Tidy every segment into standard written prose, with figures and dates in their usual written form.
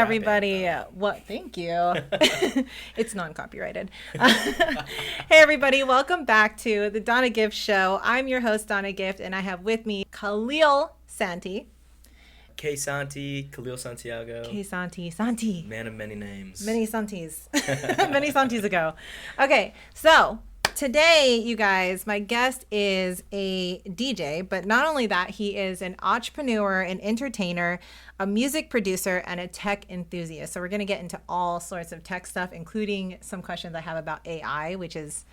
everybody. What? Thank you. It's non-copyrighted. Hey, everybody. Welcome back to the Danna Gift Show. I'm your host, Danna Gift, and I have with me Khalil Santi. K. Santi, Khalil Santiago. K. Santi. Man of many names. Many Santis. Many Santis ago. Okay, so today, you guys, my guest is a DJ, but not only that, he is an entrepreneur, an entertainer, a music producer, and a tech enthusiast. So we're going to get into all sorts of tech stuff, including some questions I have about AI, which is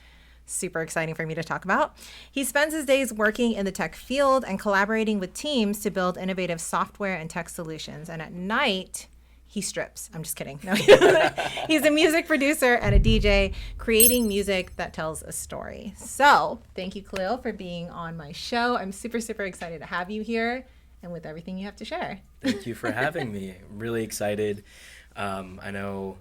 super exciting for me to talk about. He spends his days working in the tech field and collaborating with teams to build innovative software and tech solutions. And at night, he strips. I'm just kidding. No, he's a music producer and a DJ, creating music that tells a story. So thank you, Khalil, for being on my show. I'm super, super excited to have you here and with everything you have to share. Thank you for having me. I'm really excited. I know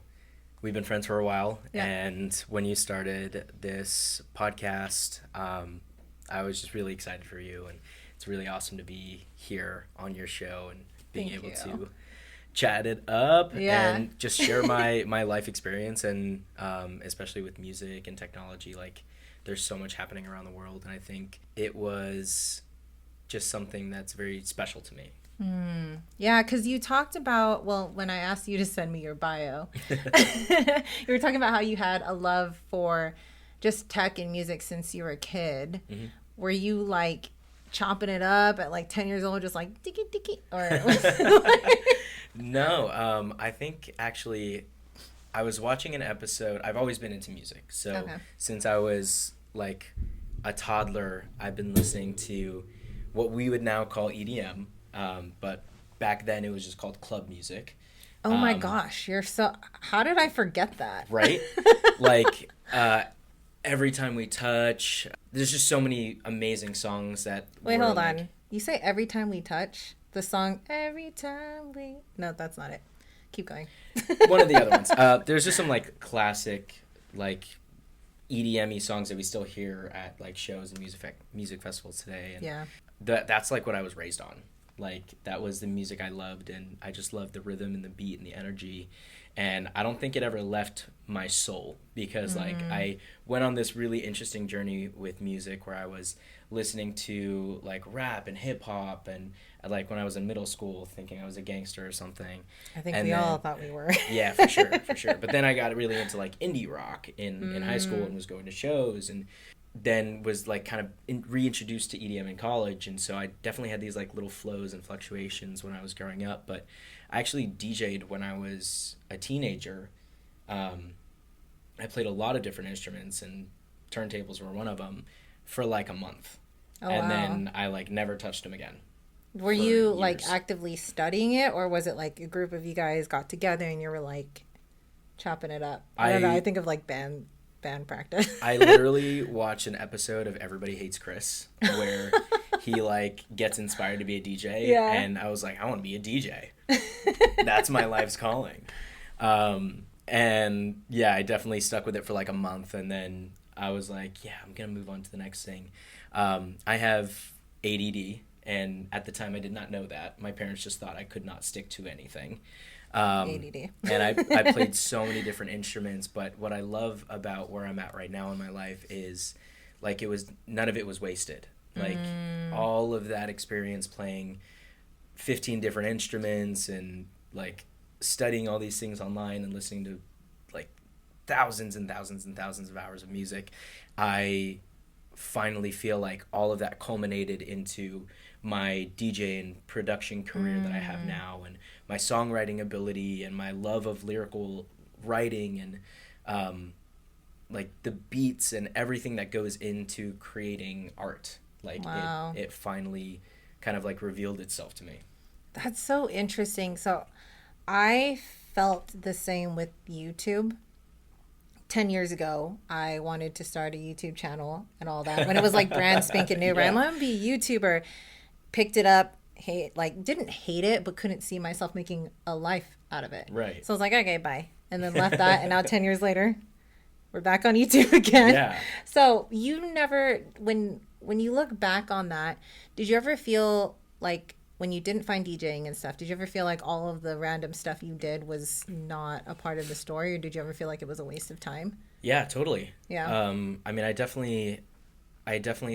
we've been friends for a while, and when you started this podcast, I was just really excited for you, and it's really awesome to be here on your show and being able to chat it up and just share my life experience, and especially with music and technology. Like, there's so much happening around the world, and I think it was just something that's very special to me. Yeah, because you talked about, well, when I asked you to send me your bio, you were talking about how you had a love for just tech and music since you were a kid. Mm-hmm. Were you like chopping it up at like 10 years old, just like tiki? Or No, I think actually I was watching an episode. I've always been into music. So since I was like a toddler, I've been listening to what we would now call EDM. But back then it was just called club music. Oh my gosh, how did I forget that? Right? Like, Every Time We Touch. There's just so many amazing songs that. Wait, hold on. You say Every Time We Touch? The song Every Time We. No, that's not it. Keep going. One of the other ones. There's just some like classic, like EDM-y songs that we still hear at like shows and music festivals today. And that's like what I was raised on. Like, that was the music I loved, and I just loved the rhythm and the beat and the energy. And I don't think it ever left my soul, because like I went on this really interesting journey with music where I was listening to like rap and hip hop, and like when I was in middle school thinking I was a gangster or something. I think we all thought we were. Yeah, for sure. But then I got really into like indie rock in high school and was going to shows, and then was like kind of reintroduced to EDM in college. And so I definitely had these like little flows and fluctuations when I was growing up. But I actually DJ'd when I was a teenager. I played a lot of different instruments, and turntables were one of them, for like a month. Then I like never touched them again. Were you like actively studying it, or was it like a group of you guys got together and you were like chopping it up? I don't know. I think of like band practice. I literally watched an episode of Everybody Hates Chris where he like gets inspired to be a DJ, and I was like, I want to be a DJ. That's my life's calling. And yeah, I definitely stuck with it for like a month, and then I was like, I'm gonna move on to the next thing. I have ADD, and at the time I did not know that. My parents just thought I could not stick to anything. ADD. And I played so many different instruments, but what I love about where I'm at right now in my life is like none of it was wasted. Like all of that experience playing 15 different instruments and like studying all these things online and listening to like thousands and thousands and thousands of hours of music, I finally feel like all of that culminated into my DJ and production career that I have now, and my songwriting ability and my love of lyrical writing, and like the beats and everything that goes into creating art. Like it finally kind of like revealed itself to me. That's so interesting. So I felt the same with YouTube. 10 years ago, I wanted to start a YouTube channel and all that when it was like brand spanking new, right? I'm going to be a YouTuber. Picked it up, didn't hate it, but couldn't see myself making a life out of it. Right. So I was like, okay, bye. And then left that. And now 10 years later, we're back on YouTube again. Yeah. So you never, when you look back on that, did you ever feel like when you didn't find DJing and stuff, did you ever feel like all of the random stuff you did was not a part of the story, or did you ever feel like it was a waste of time? Yeah, totally. Yeah. I mean, I definitely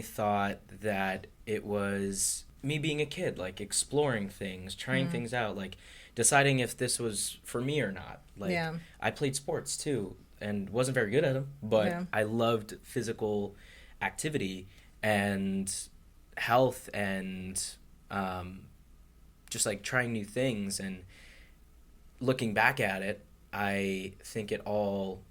thought that it was me being a kid, like exploring things, trying things out, like deciding if this was for me or not. Like, Yeah. I played sports too and wasn't very good at them, but Yeah. I loved physical activity and health and just like trying new things. And looking back at it, I think it all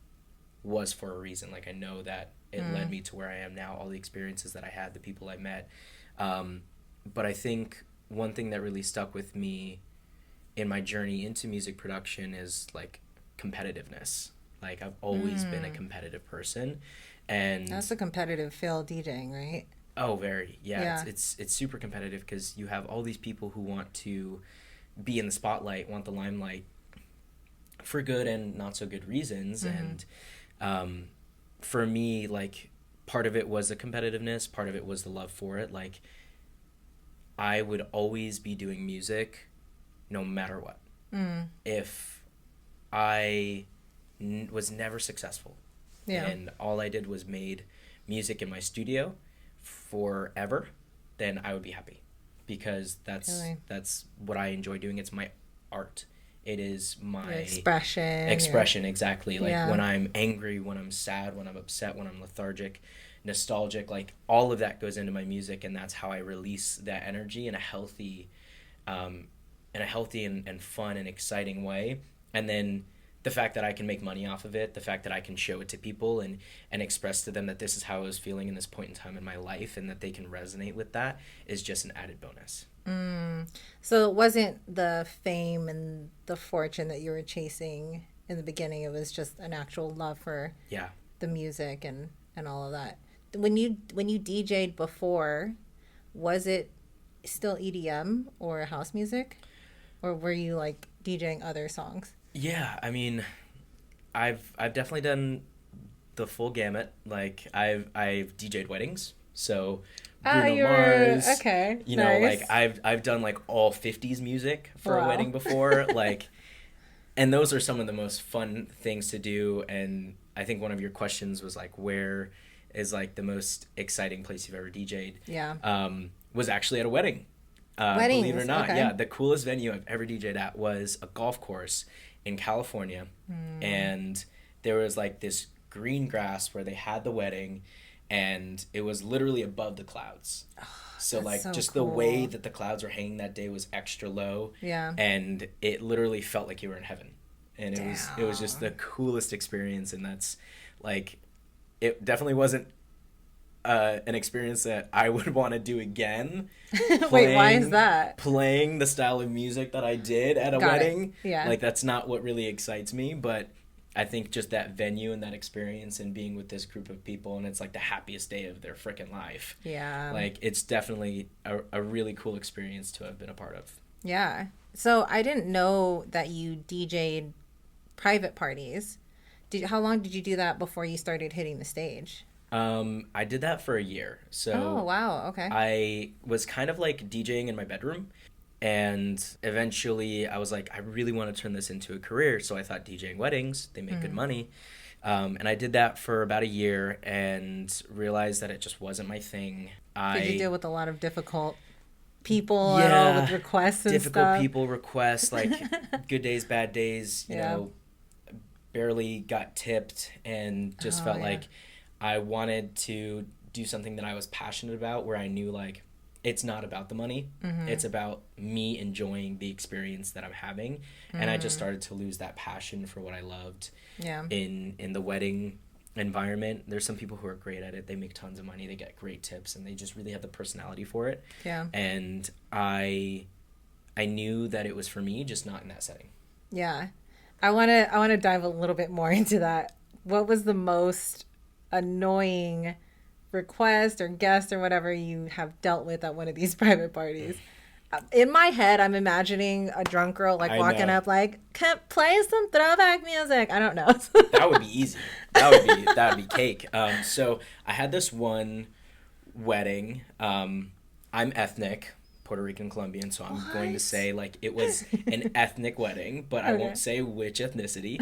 was for a reason. Like, I know that it led me to where I am now, all the experiences that I had, the people I met. But I think one thing that really stuck with me in my journey into music production is like competitiveness. Like, I've always been a competitive person, and That's a competitive field, DJing, right? oh, very, yeah. Yeah. It's super competitive because you have all these people who want to be in the spotlight, want the limelight for good and not so good reasons. And for me, like, part of it was the competitiveness, part of it was the love for it. Like, I would always be doing music no matter what. If I was never successful, Yeah. and all I did was made music in my studio forever, then I would be happy, because Really? that's what I enjoy doing. It's my art. It is my Your expression. expression, exactly. Like, Yeah. when I'm angry, when I'm sad, when I'm upset, when I'm lethargic, nostalgic, like, all of that goes into my music, and that's how I release that energy in a healthy and fun and exciting way. And then the fact that I can make money off of it, the fact that I can show it to people and express to them that this is how I was feeling in this point in time in my life, and that they can resonate with that, is just an added bonus. So it wasn't the fame and the fortune that you were chasing in the beginning. It was just an actual love for Yeah. the music and all of that. When you DJ'd before, was it still EDM or house music, or were you like DJing other songs? Yeah, I mean, I've definitely done the full gamut. Like, I've DJ'd weddings, so Bruno Mars. Okay. You know, nice. like, I've done like all 50s music for a Wow. wedding before, like, and those are some of the most fun things to do. And I think one of your questions was like, where is like the most exciting place you've ever DJ'd? Yeah. Was actually at a wedding. Weddings, Believe it or not, okay. yeah, the coolest venue I've ever DJ'd at was a golf course in California, and there was like this green grass where they had the wedding, and it was literally above the clouds. So that's like, so just the way cool. that the clouds were hanging that day was extra low, Yeah. and it literally felt like you were in heaven, and it was just the coolest experience. And that's like, it definitely wasn't an experience that I would want to do again. Wait, why is that? Playing the style of music that I did at a Got it. wedding. Yeah. Like, that's not what really excites me, but I think just that venue and that experience and being with this group of people, and it's like the happiest day of their freaking life. Yeah. Like, it's definitely a really cool experience to have been a part of. Yeah. So I didn't know that you DJ'd private parties. How long did you do that before you started hitting the stage? I did that for a year. So Oh, wow. Okay. I was kind of like DJing in my bedroom, and eventually I was like, I really want to turn this into a career. So I thought, DJing weddings, they make good money. And I did that for about a year and realized that it just wasn't my thing. Did you deal with a lot of difficult people at all with requests and difficult stuff? people requests, like good days, bad days, you Yeah. know, barely got tipped, and just felt yeah. like I wanted to do something that I was passionate about, where I knew like, it's not about the money. It's about me enjoying the experience that I'm having. And I just started to lose that passion for what I loved Yeah. in the wedding environment. There's some people who are great at it. They make tons of money. They get great tips, and they just really have the personality for it. Yeah. And I knew that it was for me, just not in that setting. Yeah. I want to dive a little bit more into that. What was the most annoying request or guest or whatever you have dealt with at one of these private parties? In my head, I'm imagining a drunk girl like I walking know. up like, "Can play some throwback music." I don't know. That would be easy. That would be cake. So I had this one wedding. I'm ethnic, Puerto Rican Colombian, so I'm going to What? say like it was an ethnic wedding, but I Okay. won't say which ethnicity.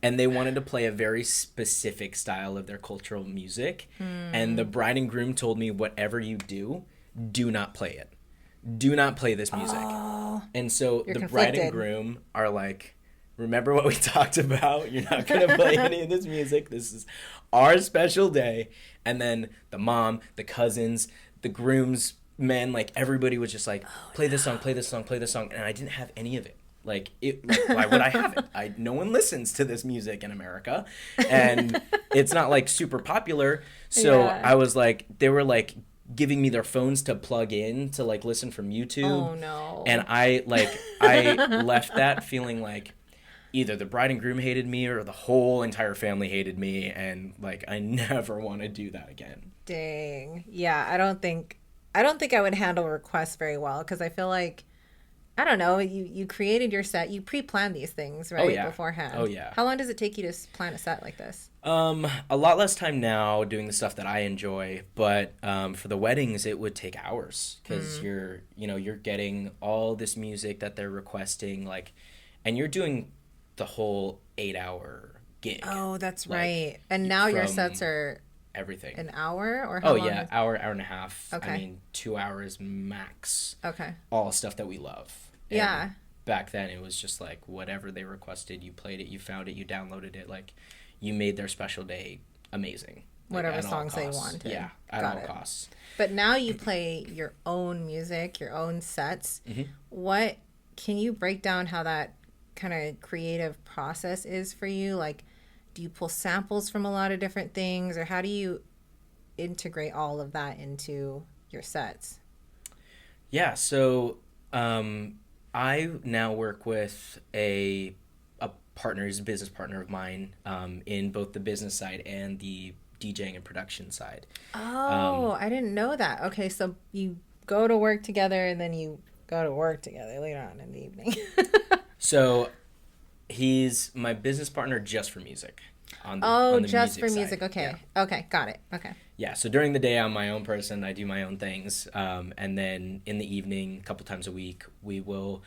And they wanted to play a very specific style of their cultural music. And the bride and groom told me, whatever you do not play it. Do not play this music. Oh, And so you're the bride conflicted. and groom are like, remember what we talked about? You're not going to play any of this music. This is our special day. And then the mom, the cousins, the groom's men, like everybody was just like, play this song, play this song, play this song. And I didn't have any of it. Like, why would I have it? No one listens to this music in America. And it's not like super popular. So Yeah. I was like, they were like giving me their phones to plug in to like listen from YouTube. Oh no. And I left that feeling like either the bride and groom hated me or the whole entire family hated me, and like I never want to do that again. Dang. Yeah, I don't think I would handle requests very well because I feel like I don't know, you created your set, you pre-planned these things, right? yeah. Beforehand. Oh, yeah. How long does it take you to plan a set like this? A lot less time now doing the stuff that I enjoy, but for the weddings it would take hours because you're getting all this music that they're requesting, like, and you're doing the whole 8-hour gig. Oh, that's Like, right. And now your from sets are everything. an hour or how Oh long yeah, is- hour and a half. Okay. I mean, 2 hours max. Okay. All stuff that we love. And Yeah. back then it was just like whatever they requested, you played it, you found it, you downloaded it, like you made their special day amazing. Like, Whatever at all songs they costs. wanted. Yeah, at Got all it. costs. But now you play your own music, your own sets. What can you break down how that kind of creative process is for you? Like, do you pull samples from a lot of different things, or how do you integrate all of that into your sets? Yeah, so I now work with a partner, he's a business partner of mine, in both the business side and the DJing and production side. Oh, I didn't know that. Okay, so you go to work together and then you go to work together later on in the evening. So he's my business partner just for music. On the just for side. music. Okay. Yeah. Okay, got it. Okay. Yeah, so during the day I'm my own person, I do my own things, and then in the evening, a couple times a week, we will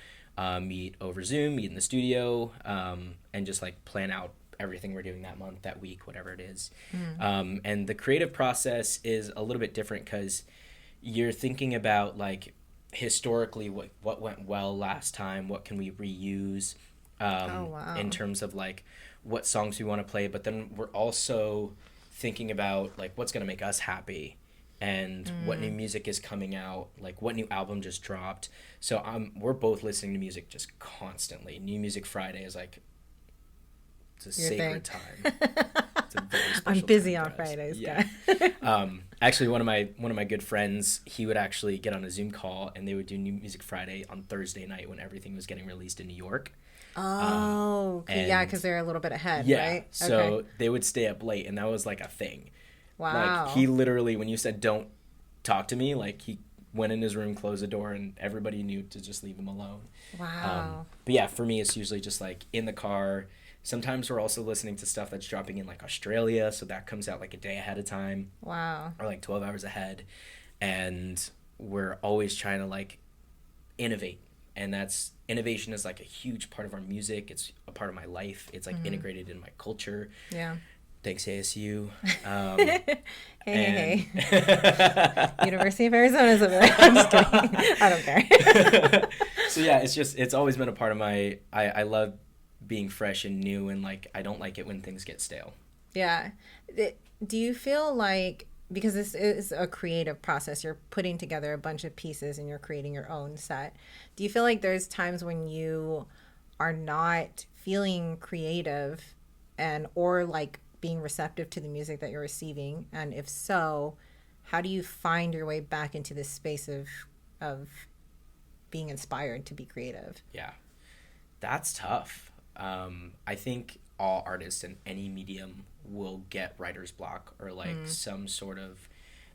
meet over Zoom, meet in the studio, and just like plan out everything we're doing that month, that week, whatever it is. And the creative process is a little bit different because you're thinking about like historically what went well last time, what can we reuse, wow. in terms of like what songs we want to play, but then we're also thinking about like what's going to make us happy and what new music is coming out, like what new album just dropped. So we're both listening to music just constantly. New Music Friday is like, it's a Your sacred thing. time. It's a very special I'm busy time on for us. Fridays, Yeah. Actually, one of my good friends, he would actually get on a Zoom call and they would do New Music Friday on Thursday night when everything was getting released in New York. Oh, okay. Yeah, and- because they're a little bit ahead, Yeah. right? So Okay. they would stay up late, and that was like a thing. Wow. Like he literally, when you said don't talk to me, like he went in his room, closed the door, and everybody knew to just leave him alone. Wow. But yeah, for me, it's usually just like in the car. Sometimes we're also listening to stuff that's dropping in like Australia, so that comes out like a day ahead of time Wow. or like 12 hours ahead. And we're always trying to like innovate. And innovation is like a huge part of our music. It's a part of my life. It's like integrated in my culture. Yeah. Thanks ASU. Hey. University of Arizona's over there. I'm just kidding. I don't care. So yeah, it's always been a part of my, I love being fresh and new, and like I don't like it when things get stale. Yeah. Do you feel like, because this is a creative process, you're putting together a bunch of pieces and you're creating your own set. Do you feel like there's times when you are not feeling creative or like being receptive to the music that you're receiving? And if so, how do you find your way back into this space of being inspired to be creative? Yeah, that's tough. I think all artists in any medium will get writer's block or like some sort of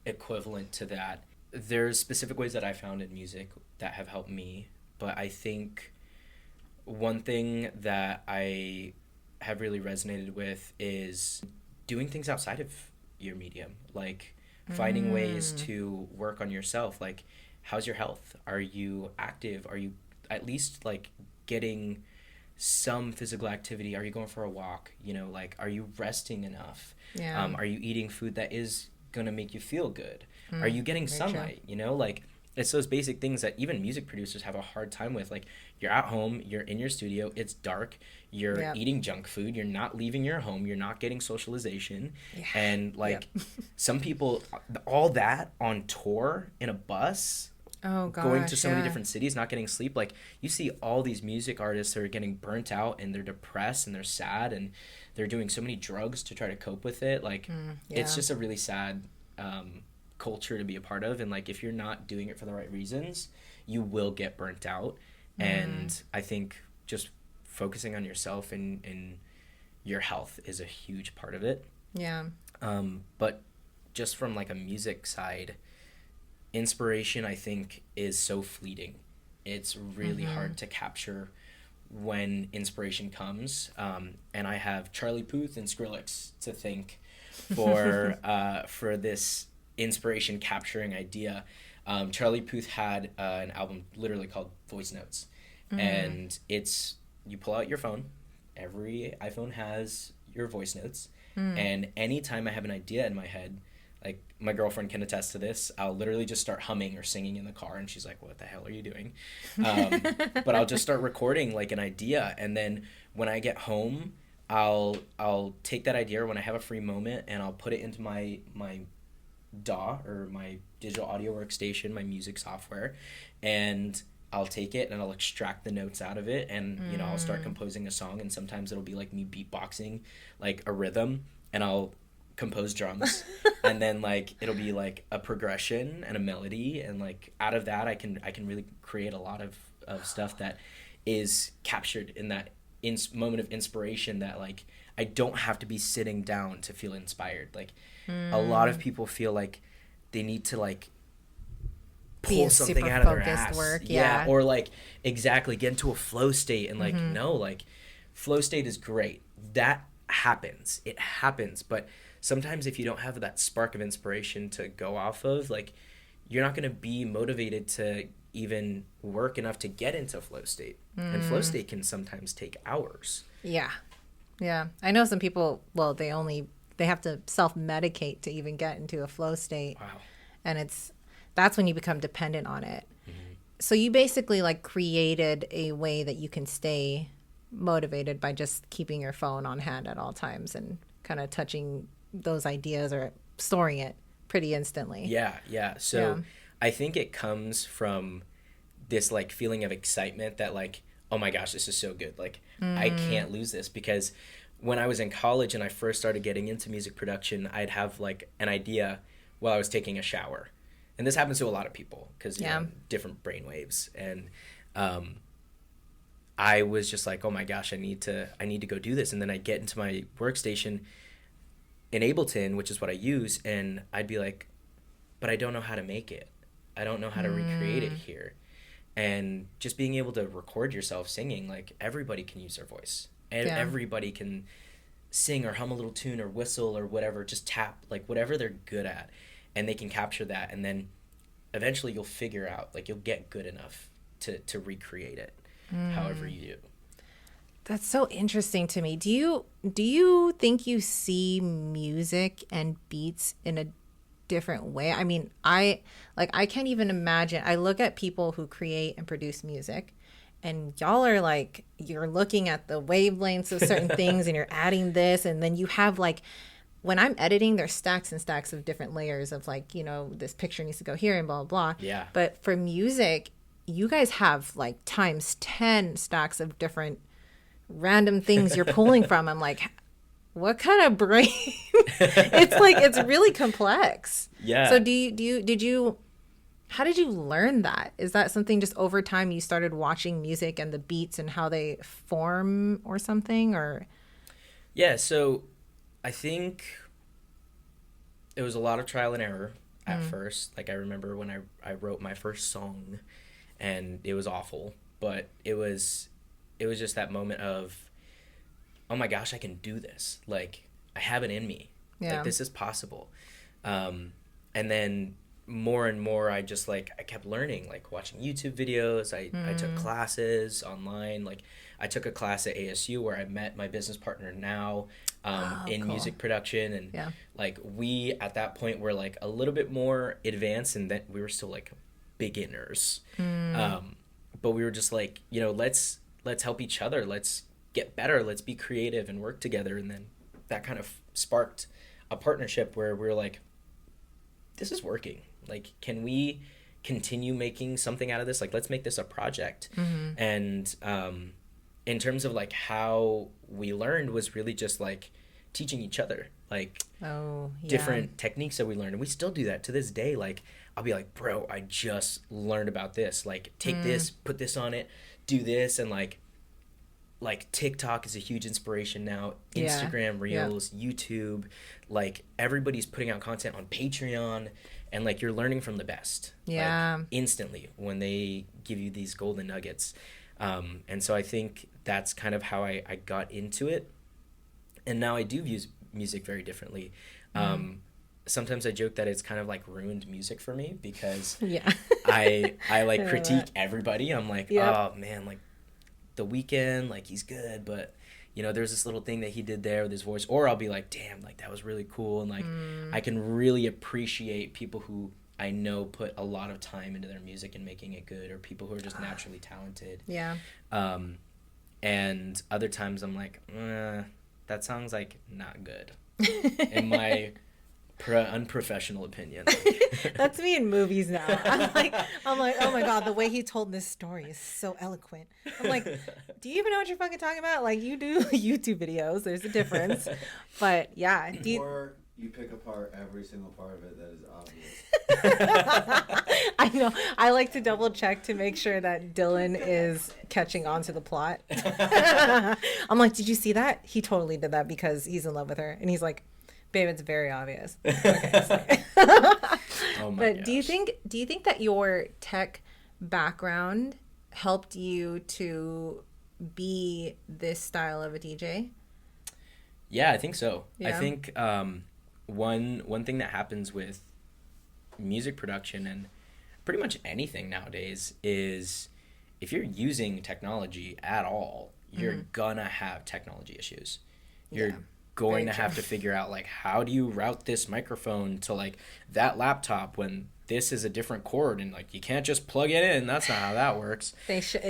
equivalent to that. There's specific ways that I found in music that have helped me, but I think one thing that I have really resonated with is doing things outside of your medium, like finding ways to work on yourself. Like, how's your health? Are you active? Are you at least like getting some physical activity? Are you going for a walk? You know, like, are you resting enough? Yeah. Are you eating food that is going to make you feel good? Are you getting very sunlight? You know, like, it's those basic things that even music producers have a hard time with. Like, you're at home, you're in your studio, it's dark, you're Yep. eating junk food, you're not leaving your home, you're not getting socialization. Yeah. And like, Yep. some people, all that on tour in a bus, Oh gosh. going to so many yeah. different cities, not getting sleep. Like, you see all these music artists that are getting burnt out, and they're depressed and they're sad, and they're doing so many drugs to try to cope with it. Like, it's yeah. just a really sad culture to be a part of. And like, if you're not doing it for the right reasons, you will get burnt out. And I think just focusing on yourself and your health is a huge part of it. Yeah. But just from like a music side, inspiration, I think, is so fleeting. It's really hard to capture when inspiration comes. And I have Charlie Puth and Skrillex to thank for this inspiration capturing idea. Charlie Puth had an album literally called Voice Notes. And it's, you pull out your phone, every iPhone has your voice notes, and anytime I have an idea in my head, like, my girlfriend can attest to this, I'll literally just start humming or singing in the car, and she's like, what the hell are you doing? But I'll just start recording like an idea, and then when I get home, I'll take that idea, or when I have a free moment, and I'll put it into my DAW, or my digital audio workstation, my music software, and I'll take it and I'll extract the notes out of it, and you know, I'll start composing a song, and sometimes it'll be like me beatboxing like a rhythm, and I'll compose drums and then like it'll be like a progression and a melody, and like out of that I can really create a lot of stuff that is captured in that moment of inspiration, that like I don't have to be sitting down to feel inspired. Like, a lot of people feel like they need to like pull something out of their ass. Work, yeah. Or like, exactly, get into a flow state, and like, no, like, flow state is great. That happens. It happens. But sometimes if you don't have that spark of inspiration to go off of, like, you're not going to be motivated to even work enough to get into flow state. And flow state can sometimes take hours. Yeah. Yeah. I know some people, well, they have to self-medicate to even get into a flow state. Wow. And that's when you become dependent on it. So you basically like created a way that you can stay motivated by just keeping your phone on hand at all times and kind of touching those ideas or storing it pretty instantly. Yeah. So I think it comes from this like feeling of excitement that like, oh my gosh, this is so good. Like, I can't lose this. Because when I was in college and I first started getting into music production, I'd have like an idea while I was taking a shower. And this happens to a lot of people because you know, different brain waves. And I was just like, oh my gosh, I need to go do this. And then I get into my workstation in Ableton, which is what I use, and I'd be like, but I don't know how to make it. I don't know how to recreate it here. And just being able to record yourself singing, like, everybody can use their voice. And everybody can sing or hum a little tune or whistle or whatever, just tap, like, whatever they're good at. And they can capture that, and then eventually you'll figure out, like, you'll get good enough to recreate it however you do. That's so interesting to me. Do you think you see music and beats in a different way? I mean, I can't even imagine. I look at people who create and produce music, and y'all are like, you're looking at the wavelengths of certain things, and you're adding this, and then you have like, when I'm editing, there's stacks and stacks of different layers of like, you know, this picture needs to go here and blah, blah, blah. Yeah. But for music, you guys have like times 10 stacks of different random things you're pulling from. I'm like, what kind of brain? It's really complex. Yeah. So how did you learn that? Is that something just over time you started watching music and the beats and how they form or something, or? Yeah. So I think it was a lot of trial and error at first. Like, I remember when I wrote my first song, and it was awful, but it was just that moment of, oh my gosh, I can do this. Like, I have it in me. Yeah. Like, this is possible. And then more and more I just like I kept learning, like watching YouTube videos. I took classes online. Like I took a class at ASU where I met my business partner now in cool. music production, and Yeah. like we at that point were like a little bit more advanced, and that we were still like beginners. But we were just like, you know, let's help each other. Let's get better. Let's be creative and work together. And then that kind of sparked a partnership where we're like, this is working. Like, can we continue making something out of this? Like, let's make this a project. And in terms of like how we learned was really just like teaching each other, like different techniques that we learned. And we still do that to this day. Like, I'll be like, bro, I just learned about this. Like, take this, put this on it, do this. And like TikTok is a huge inspiration now. Instagram Reels, YouTube, like everybody's putting out content on Patreon, and like you're learning from the best. Like, instantly when they give you these golden nuggets. And so I think that's kind of how I got into it. And now I do view music very differently. Sometimes I joke that it's kind of like ruined music for me because I like critique everybody. I'm like, oh man, like The Weeknd, like he's good, but you know, there's this little thing that he did there with his voice. Or I'll be like, damn, like that was really cool. And like I can really appreciate people who I know put a lot of time into their music and making it good, or people who are just naturally talented. And other times I'm like, that song's like not good in my unprofessional opinion. That's me in movies now. I'm like, oh my God, the way he told this story is so eloquent. I'm like, do you even know what you're fucking talking about? Like, you do YouTube videos. There's a difference. But yeah. Or you pick apart every single part of it that is obvious. I know. I like to double check to make sure that Dylan is catching on to the plot. I'm like, did you see that? He totally did that because he's in love with her. And he's like, babe, it's very obvious. Okay, Oh my but gosh. do you think that your tech background helped you to be this style of a DJ? Yeah, I think so. I Yeah. think one thing that happens with music production and pretty much anything nowadays is if you're using technology at all, you're gonna have technology issues. You're going to have to figure out like, how do you route this microphone to like that laptop when this is a different cord, and like you can't just plug it in. That's not how that works. It should.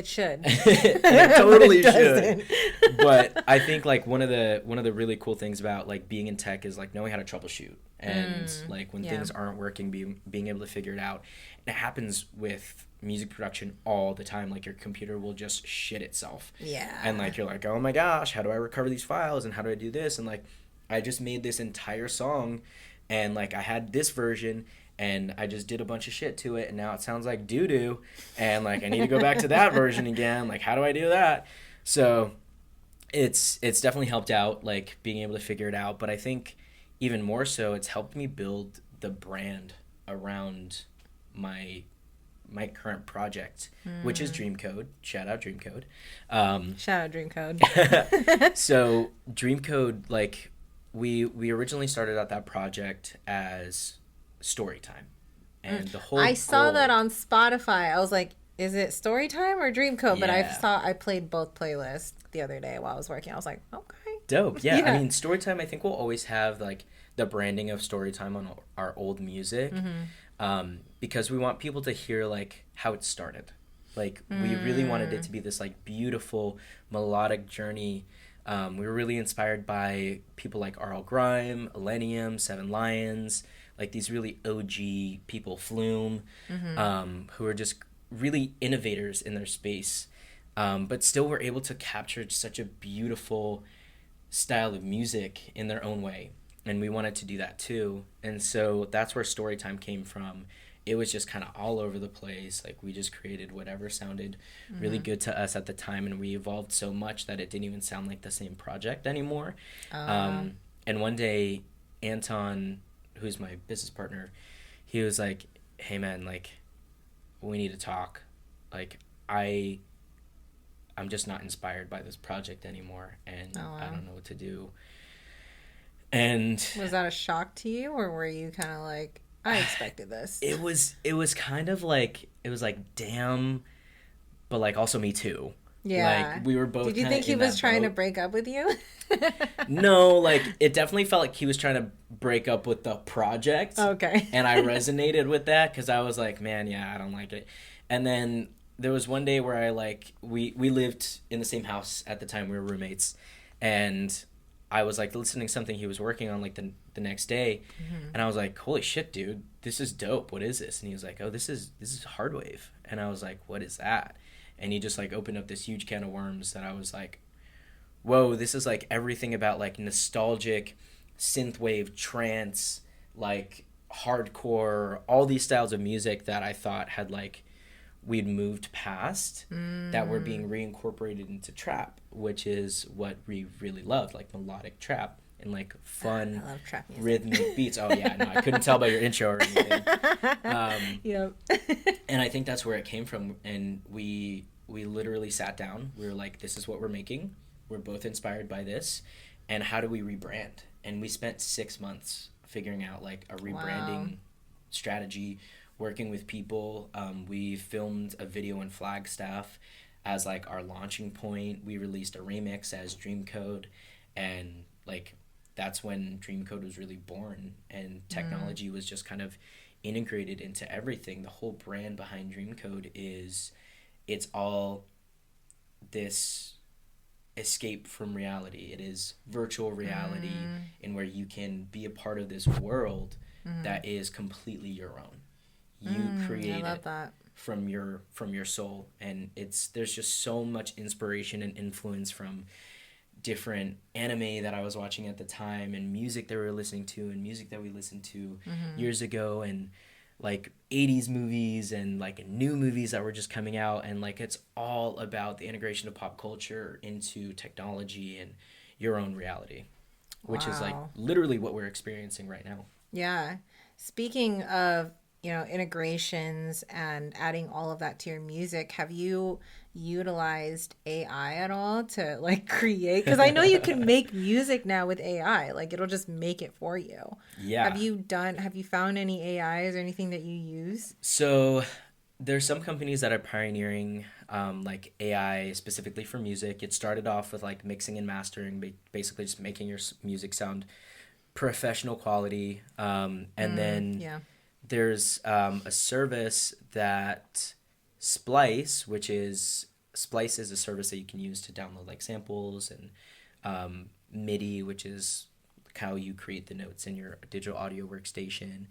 It totally But it should. But I think like one of the really cool things about like being in tech is like knowing how to troubleshoot, and like when things aren't working, being able to figure it out. And it happens with music production all the time. Like your computer will just shit itself. Yeah. And like you're like, oh my gosh, how do I recover these files, and how do I do this? And like I just made this entire song, and like I had this version, and I just did a bunch of shit to it, and now it sounds like doo-doo, and like I need to go back to that version again. Like, how do I do that? So it's definitely helped out, like being able to figure it out. But I think even more so, it's helped me build the brand around my current project, which is DreamCode. Shout out DreamCode. Shout out DreamCode. So DreamCode, like we originally started out that project as story time, and the whole I saw goal- that on Spotify. I was like, is it Storytime or Dreamcode? But Yeah. I played both playlists the other day while I was working. I was like, okay. Dope. Yeah, Yeah. I mean, Storytime, I think we'll always have like the branding of Storytime on our old music, because we want people to hear like how it started. Like we really wanted it to be this like beautiful melodic journey. We were really inspired by people like R.L. Grime, Millennium, Seven Lions, like these really OG people, Flume, who are just really innovators in their space, but still were able to capture such a beautiful style of music in their own way. And we wanted to do that too. And so that's where Storytime came from. It was just kind of all over the place. Like we just created whatever sounded really good to us at the time. And we evolved so much that it didn't even sound like the same project anymore. And one day, Anton, who's my business partner, he was like, hey man, like we need to talk. Like I'm just not inspired by this project anymore, and I don't know what to do. And Was that a shock to you, or were you kind of like, I expected this. It was kind of like, it was like, damn, but like also me too. Yeah. Like we were both. Did you think he was trying to break up with you? No, like it definitely felt like he was trying to break up with the project. Okay. And I resonated with that because I was like, man, yeah, I don't like it. And then there was one day where I like we lived in the same house at the time, we were roommates, and I was like listening to something he was working on like the next day, and I was like, holy shit, dude, this is dope. What is this? And he was like, oh, this is hardwave. And I was like, what is that? And he just like opened up this huge can of worms that I was like, whoa, this is like everything about like nostalgic synthwave, trance, like hardcore, all these styles of music that I thought had like we'd moved past, that were being reincorporated into trap, which is what we really loved, like melodic trap and like fun I love trap music. rhythmic beats. Oh yeah, no, I couldn't tell by your intro or anything. Yep. And I think that's where it came from. And we literally sat down. We were like, this is what we're making. We're both inspired by this. And how do we rebrand? And we spent 6 months figuring out like a rebranding strategy, working with people. We filmed a video in Flagstaff as like our launching point. We released a remix as DreamCode. And like that's when DreamCode was really born. And technology was just kind of integrated into everything. The whole brand behind DreamCode is, it's all this escape from reality. It is virtual reality in where you can be a part of this world that is completely your own. You create I love it that. from your soul, and there's just so much inspiration and influence from different anime that I was watching at the time, and music that we were listening to, and music that we listened to years ago, and like 80s movies and like new movies that were just coming out. And like it's all about the integration of pop culture into technology and your own reality, which is like literally what we're experiencing right now. Yeah. Speaking of, integrations and adding all of that to your music, have you utilized AI at all to like create? Because I know you can make music now with AI, like it'll just make it for you. Yeah. Have you found any AIs or anything that you use? So there's some companies that are pioneering like AI specifically for music. It started off with like mixing and mastering, basically just making your music sound professional quality. And then there's a service that Splice is a service that you can use to download like samples and MIDI, which is how you create the notes in your digital audio workstation.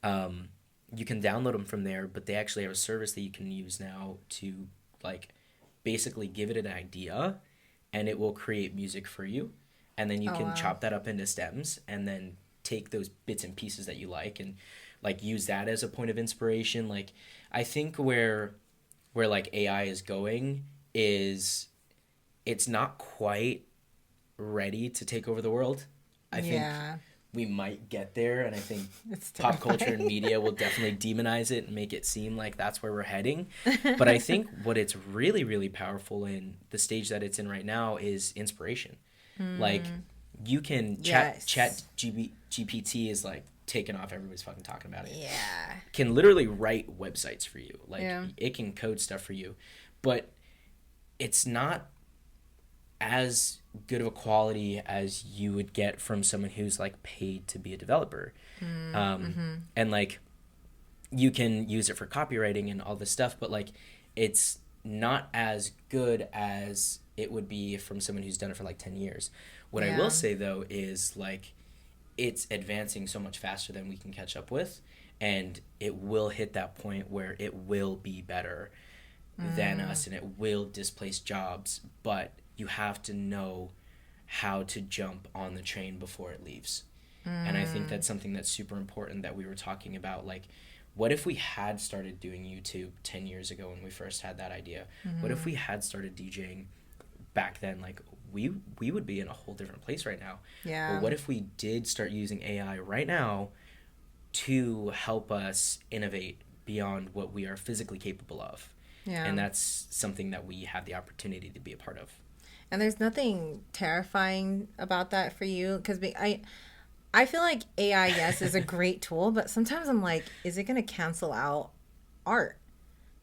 You can download them from there, but they actually have a service that you can use now to like basically give it an idea, and it will create music for you. And then you can chop that up into stems and then take those bits and pieces that you like and like use that as a point of inspiration. Like I think where like AI is going is it's not quite ready to take over the world. I think we might get there, and I think pop culture and media will definitely demonize it and make it seem like that's where we're heading. But I think what it's really, really powerful in the stage that it's in right now is inspiration. Like you can chat GPT is like taken off. Everybody's fucking talking about it. Yeah. Can literally write websites for you. Like it can code stuff for you, but it's not as good of a quality as you would get from someone who's like paid to be a developer. And like you can use it for copywriting and all this stuff, but like it's not as good as it would be from someone who's done it for like 10 years. What I will say though is like it's advancing so much faster than we can catch up with, and it will hit that point where it will be better than us and it will displace jobs, but you have to know how to jump on the train before it leaves. And I think that's something that's super important that we were talking about. Like, what if we had started doing YouTube 10 years ago when we first had that idea? What if we had started DJing back then? Like, we would be in a whole different place right now. Yeah. But what if we did start using AI right now to help us innovate beyond what we are physically capable of? Yeah. And that's something that we have the opportunity to be a part of. And there's nothing terrifying about that for you, because I feel like AI, yes, is a great tool, but sometimes I'm like, is it going to cancel out art?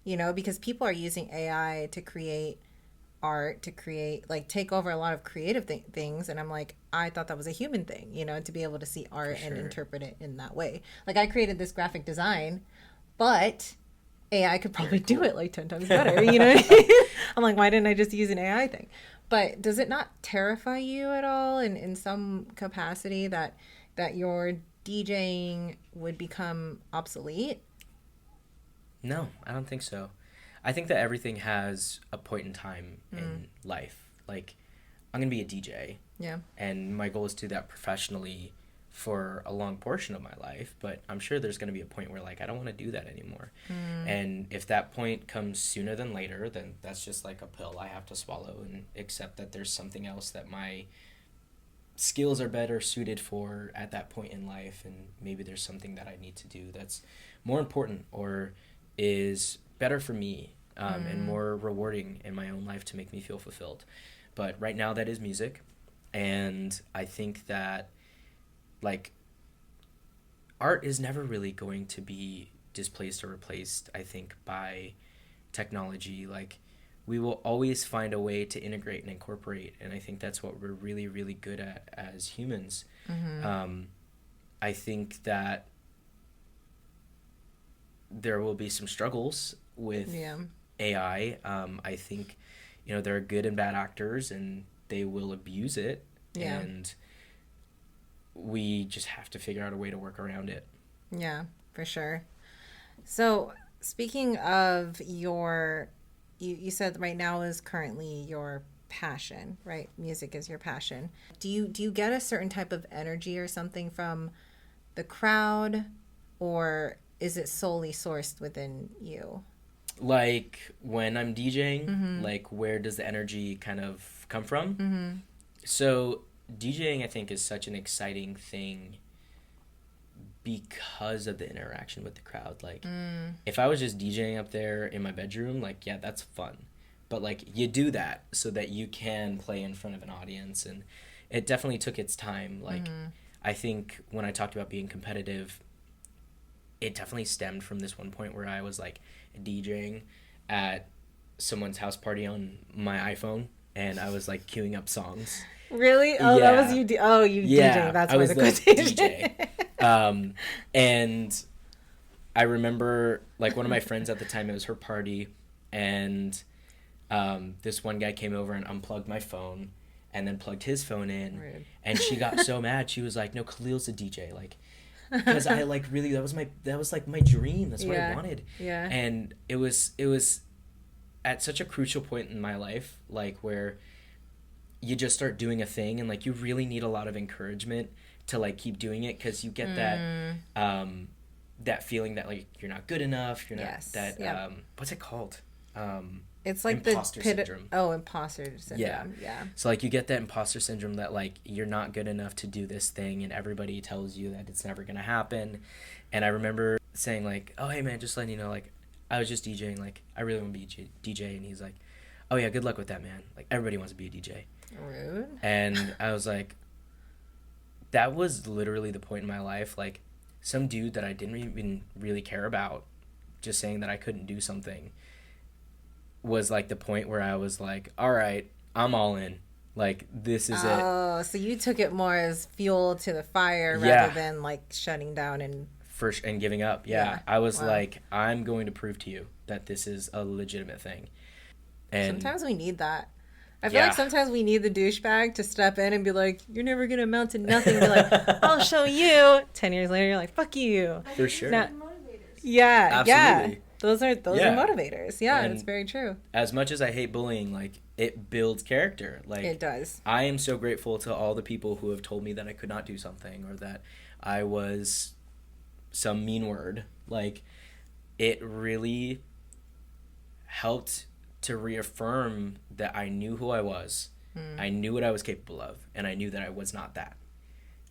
You know, because people are using AI to create art, to create, like, take over a lot of creative things. And I'm like, I thought that was a human thing, you know, to be able to see art and interpret it in that way. Like, I created this graphic design, but AI could probably do it like 10 times better, you know what I mean? I'm like, why didn't I just use an AI thing? But does it not terrify you at all in some capacity that your DJing would become obsolete? No, I don't think so. I think that everything has a point in time in life. Like, I'm going to be a DJ. Yeah. And my goal is to do that professionally for a long portion of my life. But I'm sure there's going to be a point where, like, I don't want to do that anymore. And if that point comes sooner than later, then that's just like a pill I have to swallow and accept that there's something else that my skills are better suited for at that point in life. And maybe there's something that I need to do that's more important or is better for me and more rewarding in my own life to make me feel fulfilled. But right now that is music. And I think that, like, art is never really going to be displaced or replaced, I think, by technology. Like, we will always find a way to integrate and incorporate. And I think that's what we're really, really good at as humans. I think that there will be some struggles with AI. I think, you know, there are good and bad actors and they will abuse it. Yeah. And we just have to figure out a way to work around it. Yeah, for sure. So speaking of your, you said right now is currently your passion, right? Music is your passion. Do you get a certain type of energy or something from the crowd, or is it solely sourced within you? Like, when I'm DJing, like, where does the energy kind of come from? So DJing, I think, is such an exciting thing because of the interaction with the crowd. Like, if I was just DJing up there in my bedroom, like, yeah, that's fun. But, like, you do that so that you can play in front of an audience. And it definitely took its time. Like, I think when I talked about being competitive, it definitely stemmed from this one point where I was, like, DJing at someone's house party on my iPhone. And I was, like, queuing up songs. Really? Oh, Yeah. that was you. DJing. That's I why was the the quotation. DJ. And I remember, like, one of my friends at the time, it was her party, and this one guy came over and unplugged my phone and then plugged his phone in. Rude. And she got so mad. She was like, no, Khalil's a DJ. Like, because I, like, really, that was like my dream. That's what I wanted. Yeah. And it was at such a crucial point in my life, like, where you just start doing a thing and, like, you really need a lot of encouragement to, like, keep doing it, because you get that feeling that, like, you're not good enough, you're not what's it called, it's like imposter syndrome. Imposter syndrome. Yeah. So, like, you get that imposter syndrome that, like, you're not good enough to do this thing and everybody tells you that it's never gonna happen. And I remember saying, like, oh, hey man, just letting you know, like, I was just DJing, like, I really want to be a DJ. And he's like, oh yeah, good luck with that, man. Like, everybody wants to be a DJ. Rude. And I was like, that was literally the point in my life. Like, some dude that I didn't even really care about just saying that I couldn't do something was, like, the point where I was like, all right, I'm all in. Like, this is it. Oh, so you took it more as fuel to the fire rather than, like, shutting down and giving up. Yeah. I was like, I'm going to prove to you that this is a legitimate thing. And sometimes we need that. I feel like sometimes we need the douchebag to step in and be like, you're never going to amount to nothing. Be like, I'll show you. 10 years later, you're like, fuck you. For sure. Now, yeah. Absolutely. Those are motivators. Yeah, and it's very true. As much as I hate bullying, like, it builds character. Like, it does. I am so grateful to all the people who have told me that I could not do something or that I was some mean word. Like, it really helped to reaffirm that I knew who I was. I knew what I was capable of, and I knew that I was not that.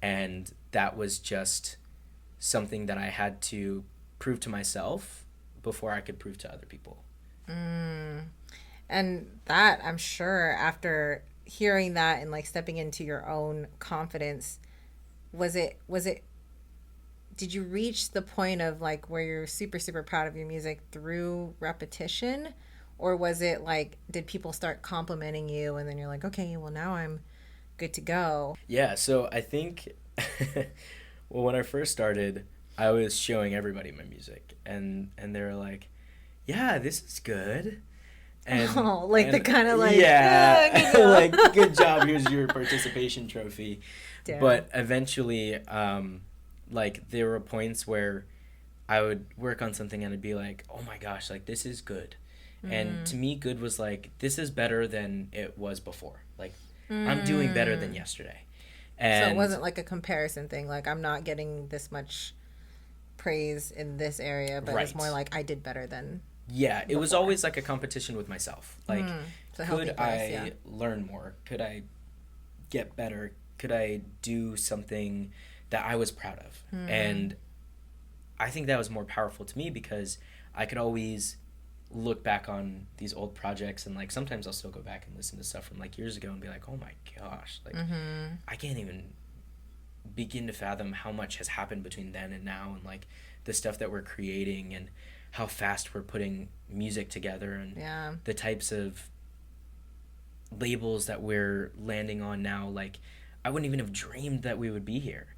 And that was just something that I had to prove to myself before I could prove to other people. And that, I'm sure, after hearing that and, like, stepping into your own confidence, was it did you reach the point of like where you're super super proud of your music through repetition, or was it like did people start complimenting you and then you're like, okay, well now I'm good to go? Yeah, so I think, well, when I first started, I was showing everybody my music, and they were like, "Yeah, this is good." And Like the kind of like, yeah, good job. like good job. Here's your participation trophy. Damn. But eventually, like there were points where I would work on something and I'd be like, "Oh my gosh, like this is good," and to me, good was like this is better than it was before. Like I'm doing better than yesterday. And So it wasn't like a comparison thing, like I'm not getting this much praise in this area, but it's Right. more like I did better than Yeah, it was before. always like a competition with myself. Like, It's a healthy could place, I yeah. learn more? Could I get better? Could I do something that I was proud of? And I think that was more powerful to me because I could always look back on these old projects and like sometimes I'll still go back and listen to stuff from like years ago and be like, oh my gosh, like I can't even begin to fathom how much has happened between then and now, and like the stuff that we're creating and how fast we're putting music together and Yeah. the types of labels that we're landing on now. Like I wouldn't even have dreamed that we would be here.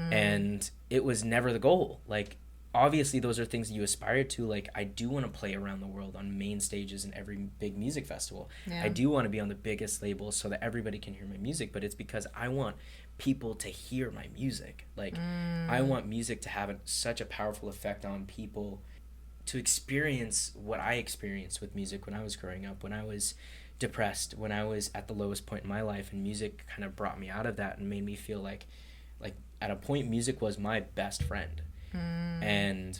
And it was never the goal. Like obviously those are things that you aspire to. Like I do want to play around the world on main stages in every big music festival. Yeah. I do want to be on the biggest labels so that everybody can hear my music, but it's because I want people to hear my music. Like I want music to have such a powerful effect on people, to experience what I experienced with music when I was growing up, when I was depressed, when I was at the lowest point in my life, and music kind of brought me out of that and made me feel like at a point music was my best friend. And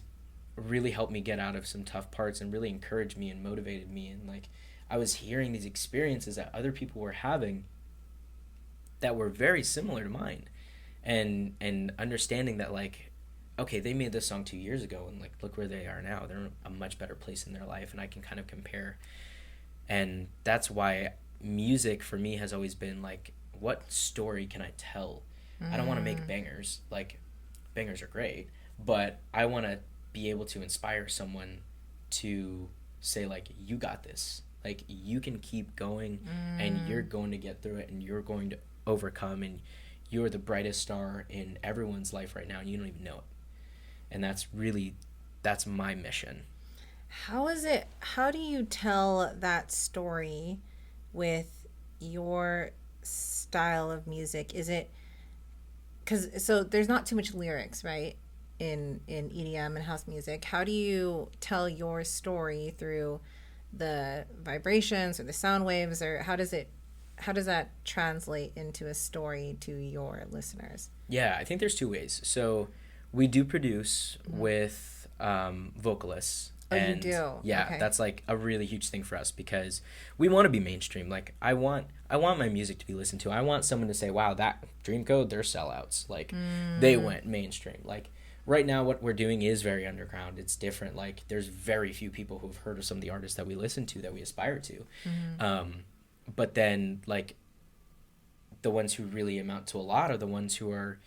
really helped me get out of some tough parts and really encouraged me and motivated me. And like I was hearing these experiences that other people were having that were very similar to mine, and understanding that like, okay, they made this song 2 years ago and like look where they are now. They're in a much better place in their life, and I can kind of compare. And that's why music for me has always been like, what story can I tell? I don't want to make bangers. Like bangers are great, but I want to be able to inspire someone to say like, you got this. Like you can keep going and you're going to get through it and you're going to overcome, and you're the brightest star in everyone's life right now and you don't even know it. And that's my mission. How do you tell that story with your style of music? Is it so there's not too much lyrics, right, in EDM and house music? How do you tell your story through the vibrations or the sound waves, or how does that translate into a story to your listeners? Yeah, I think there's two ways. So we do produce with vocalists. Oh, you and do? Yeah, Okay. that's like a really huge thing for us because we want to be mainstream. Like I want my music to be listened to. I want someone to say, "Wow, that DreamCode, they're sellouts. Like they went mainstream." Like right now what we're doing is very underground. It's different. Like there's very few people who've heard of some of the artists that we listen to, that we aspire to. But then like the ones who really amount to a lot are the ones who are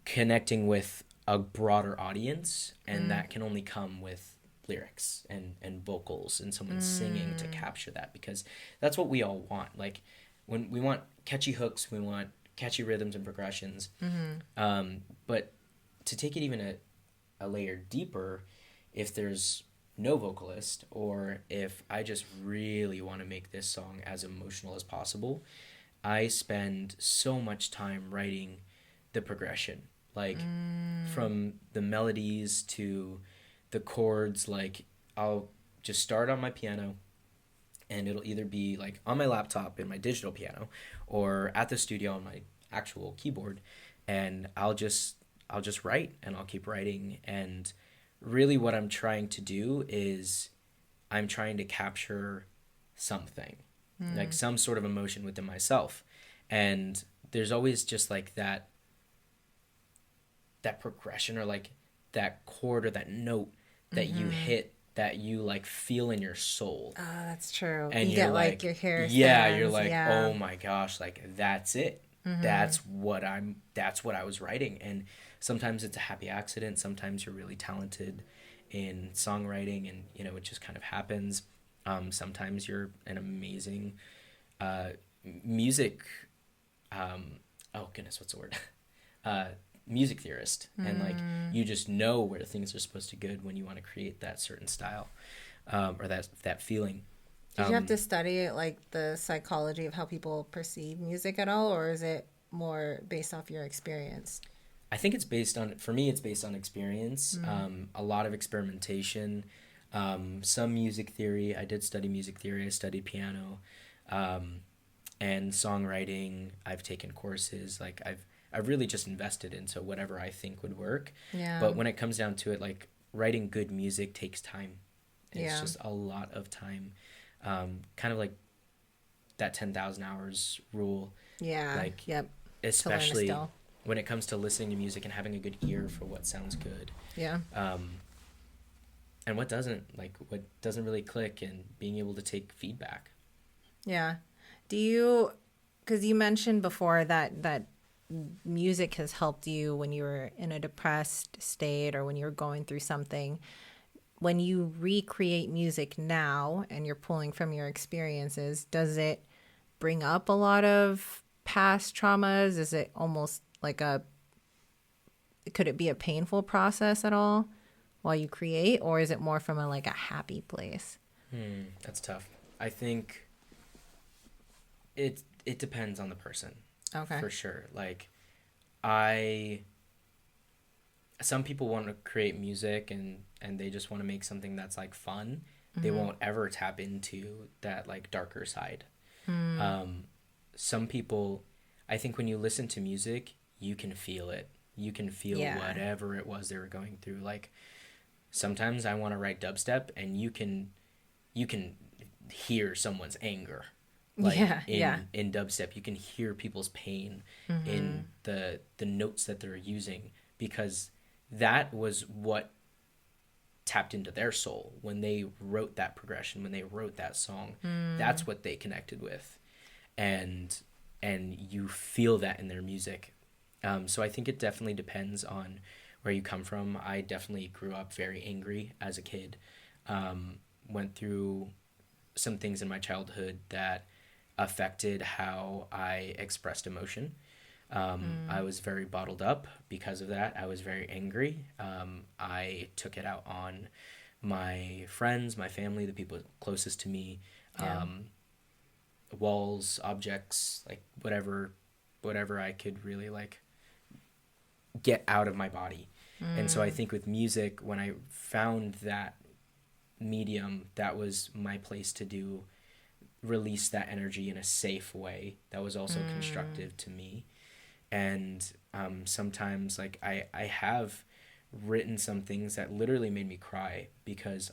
connecting with a broader audience, and that can only come with lyrics and vocals and someone singing to capture that, because that's what we all want. Like when we want catchy hooks, we want catchy rhythms and progressions. But to take it even a layer deeper, if there's no vocalist, or if I just really want to make this song as emotional as possible, I spend so much time writing the progression, like from the melodies to the chords. Like I'll just start on my piano, and it'll either be like on my laptop in my digital piano or at the studio on my actual keyboard, and I'll just write, and I'll keep writing. And really what I'm trying to do is I'm trying to capture something, like some sort of emotion within myself. And there's always just like that progression, or like that chord or that note that you hit, that you like feel in your soul. Oh, that's true. And you you're get like your hair yeah, stands, you're like, yeah. oh my gosh, like that's it. that's what I was writing. And sometimes it's a happy accident. Sometimes you're really talented in songwriting and, you know, it just kind of happens. Sometimes you're an amazing music, oh goodness, what's the word? Music theorist. And like, you just know where things are supposed to go when you want to create that certain style, or that feeling. Did you have to study like the psychology of how people perceive music at all, or is it more based off your experience? I think it's based on, for me, it's based on experience, a lot of experimentation, some music theory. I did study music theory. I studied piano, and songwriting. I've taken courses. Like I've really just invested into whatever I think would work. Yeah. But when it comes down to it, like writing good music takes time. It's Yeah. just a lot of time. Kind of like that 10,000 hours rule. Yeah. Like, yep. Especially still. when it comes to listening to music and having a good ear for what sounds good. Yeah. And what doesn't really click, and being able to take feedback. Yeah. Do you, because you mentioned before that music has helped you when you were in a depressed state or when you were going through something. When you recreate music now and you're pulling from your experiences, does it bring up a lot of past traumas? Is it almost like could it be a painful process at all while you create, or is it more from a happy place? That's tough. I think it depends on the person. Okay. For sure. Like some people want to create music and they just want to make something that's like fun. They won't ever tap into that like darker side. Some people, I think when you listen to music, you can feel it. You can feel whatever it was they were going through. Like sometimes I want to write dubstep and you can hear someone's anger. Like in dubstep, you can hear people's pain in the notes that they're using, because that was what tapped into their soul when they wrote that progression, when they wrote that song. That's what they connected with, and you feel that in their music. So I think it definitely depends on where you come from. I definitely grew up very angry as a kid. Went through some things in my childhood that affected how I expressed emotion. I was very bottled up because of that. I was very angry. I took it out on my friends, my family, the people closest to me, walls, objects, like whatever I could really like get out of my body. And so I think with music, when I found that medium, that was my place to release that energy in a safe way that was also constructive to me. And sometimes like I have written some things that literally made me cry because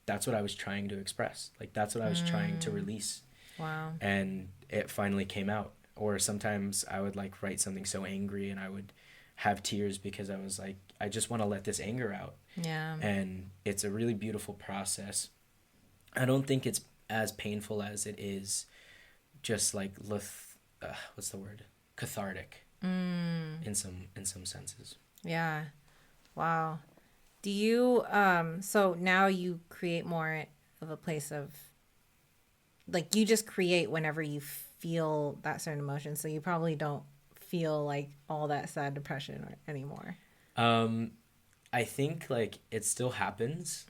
that's what I was trying to express. Like that's what I was trying to release. Wow. And it finally came out. Or sometimes I would like write something so angry and I would have tears because I was like, I just want to let this anger out. Yeah. And it's a really beautiful process. I don't think it's as painful as it is just like what's the word? Cathartic. In some senses. Yeah. Wow. Do you so now you create more of a place of like you just create whenever you feel that certain emotion, so you probably don't feel like all that sad depression anymore. I think like it still happens.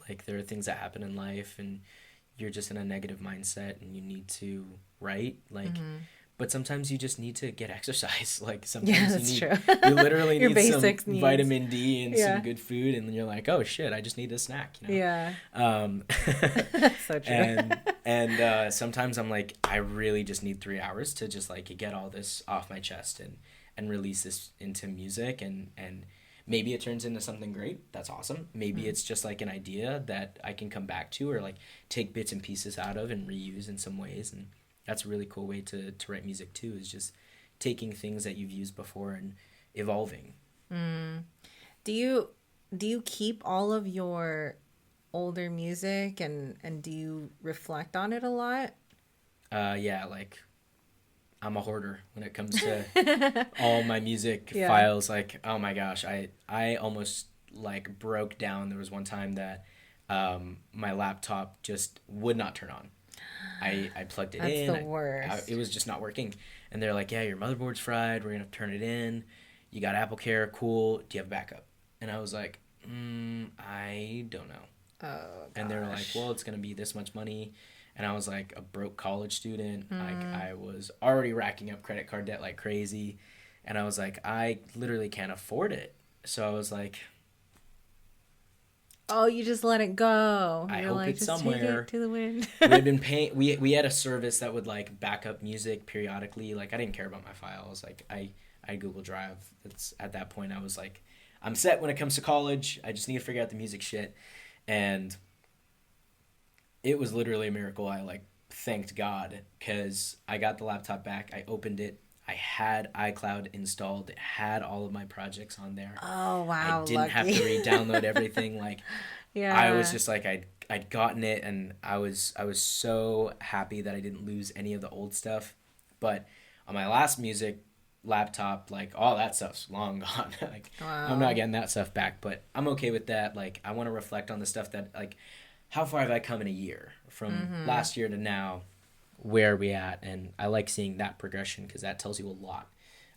Like there are things that happen in life and you're just in a negative mindset and you need to write like but sometimes you just need to get exercise. Like sometimes you literally Your need some basics needs. vitamin D and some good food, and then you're like, oh shit, I just need a snack, you know? Yeah. So true. And sometimes I'm like, I really just need 3 hours to just like get all this off my chest and release this into music, and maybe it turns into something great. That's awesome. Maybe it's just like an idea that I can come back to or like take bits and pieces out of and reuse in some ways. And that's a really cool way to write music too, is just taking things that you've used before and evolving. Do you keep all of your older music and do you reflect on it a lot? Yeah, like I'm a hoarder when it comes to all my music files. Like, oh my gosh, I almost like broke down. There was one time that my laptop just would not turn on. I plugged it in. That's the worst. It was just not working. And they're like, yeah, your motherboard's fried. We're going to turn it in. You got Apple Care. Cool. Do you have backup? And I was like, I don't know. Oh, gosh. And they were like, well, it's going to be this much money. And I was like a broke college student. Like, I was already racking up credit card debt like crazy. And I was like, I literally can't afford it. So I was like, oh, you just let it go. I You're hope like, it's just somewhere. take it to the wind. We had been paying. We had a service that would like back up music periodically. Like, I didn't care about my files. Like, I Google Drive. It's at that point I was like, I'm set when it comes to college. I just need to figure out the music shit. And it was literally a miracle. I like thanked God because I got the laptop back. I opened it. I had iCloud installed. It had all of my projects on there. Oh, wow. I didn't have to re-download everything. Like, I was just like, I'd gotten it, and I was so happy that I didn't lose any of the old stuff. But on my last music laptop, like, all that stuff's long gone. Like, wow. I'm not getting that stuff back, but I'm okay with that. Like, I want to reflect on the stuff that, like, how far have I come in a year from last year to now? Where are we at? And I like seeing that progression because that tells you a lot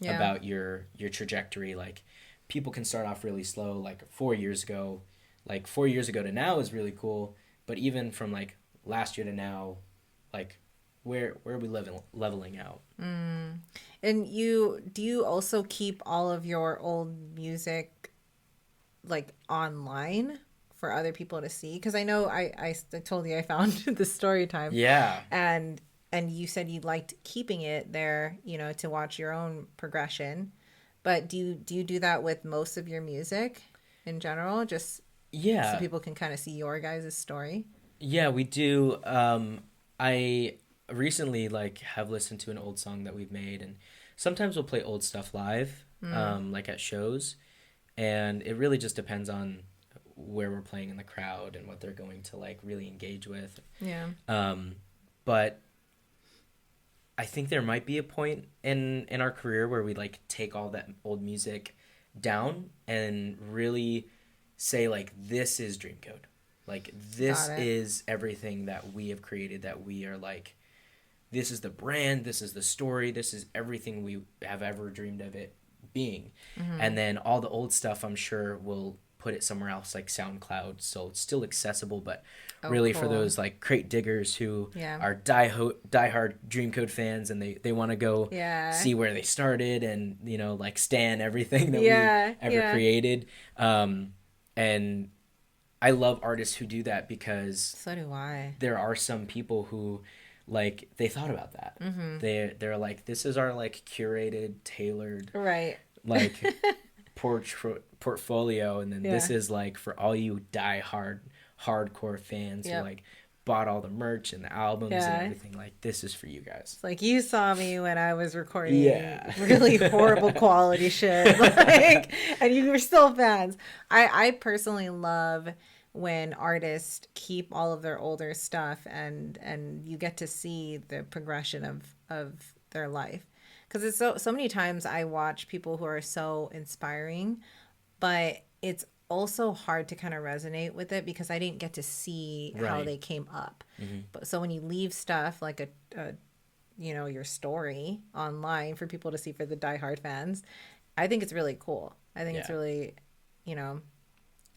about your trajectory. Like, people can start off really slow, like 4 years ago. Like 4 years ago to now is really cool, but even from like last year to now, like where are we leveling out? And do you also keep all of your old music like online for other people to see? Because I know I told you I found the story time. Yeah. And you said you liked keeping it there, you know, to watch your own progression. But do you do that with most of your music in general? Just so people can kind of see your guys' story? Yeah, we do. I recently like have listened to an old song that we've made, and sometimes we'll play old stuff live, like at shows. And it really just depends on where we're playing in the crowd and what they're going to like really engage with. Yeah. But I think there might be a point in our career where we like take all that old music down and really say like, this is DreamCode. Like, this is everything that we have created, that we are like, this is the brand, this is the story, this is everything we have ever dreamed of it being. And then all the old stuff, I'm sure we'll put it somewhere else, like SoundCloud, so it's still accessible, but really cool for those like crate diggers who are diehard DreamCode fans, and they want to go see where they started and, you know, like stan everything that we ever created. And I love artists who do that, because so do I. There are some people who like, they thought about that. They're like, this is our like curated, tailored like portfolio, and then this is like for all you hardcore fans who like bought all the merch and the albums and everything. Like, this is for you guys. It's like, you saw me when I was recording really horrible quality shit, like, and you were still fans. I personally love when artists keep all of their older stuff and you get to see the progression of their life. Because it's so many times I watch people who are so inspiring, but it's also hard to kind of resonate with it because I didn't get to see how they came up. But so when you leave stuff like a you know, your story online for people to see, for the diehard fans, I think it's really cool. I think it's really, you know,